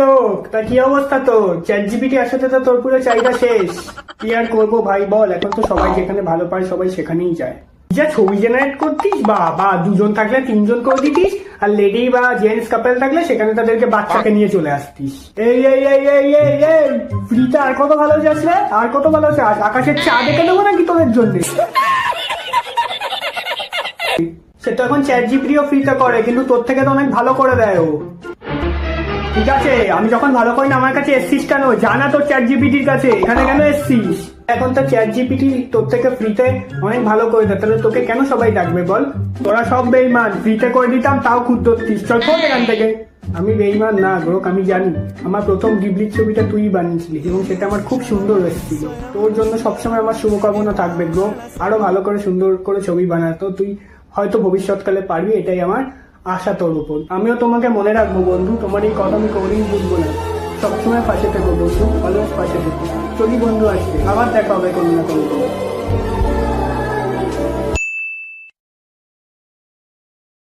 লোক, তা কি অবস্থা তোর? চ্যাট জিপিটি আসাতে তো তোর পুরো চাহিদা শেষ। কি আর করবো ভাই বল, এখন তো সবাই যেখানে ভালো পায় সবাই সেখানেই যায়। যা ছবি জেনারেট করতিস বা দুজন থাকলে তিনজন করে দিতিস, আর লেডি বা জেন্টস কাপেল থাকলে সেখানে তাদেরকে বাচ্চাকে নিয়ে চলে আসতিস। এই এই এই এই এই এই ফ্রিতে আর কত ভালো যাস রে, আর কত ভালো চাস? আকাশের চা দেখে দেবো নাকি তোদের জন্য? সে তো এখন চ্যাট জিপিটিও ফ্রিতে করে, কিন্তু তোর থেকে তো অনেক ভালো করে দেয় ও। ঠিক আছে, আমি যখন ভালো করি না আমার কাছে এসছিস কেন? জানা তোর চ্যাট জিপিটির কাছে, এখানে কেন এসছিস? এখন তো চ্যাট জিপিটি তোর থেকে ফ্রিতে অনেক ভালো করে দেয়, তাহলে তোকে কেন সবাই ডাকবে বল? তোরা সব বেইমান, ফ্রিতে করে দিতাম তাও খুদ ধরতিস। চল খোল এখান থেকে। আমি বেইমান না গ্রোক, আমি জানি। আমার প্রথম গিবলির ছবিটা তুই বানিয়েছিলি এবং সেটা আমার খুব সুন্দর এসেছিল। তোর জন্য সবসময় আমার শুভকামনা থাকবে গ্রোক, আরো ভালো করে সুন্দর করে ছবি বানাতো তুই। হয়তো ভবিষ্যৎকালে পারবি, এটাই আমার আশা তোর উপর। আমিও তোমাকে মনে রাখবো বন্ধু, তোমার এই কথা আমি কোনোদিন বুঝবো না। সবসময় পাশে থেকো বন্ধু, অলওয়েজ পাশে থেকো। চলি বন্ধু, আসবে আবার দেখা হবে কোনো না কোনো।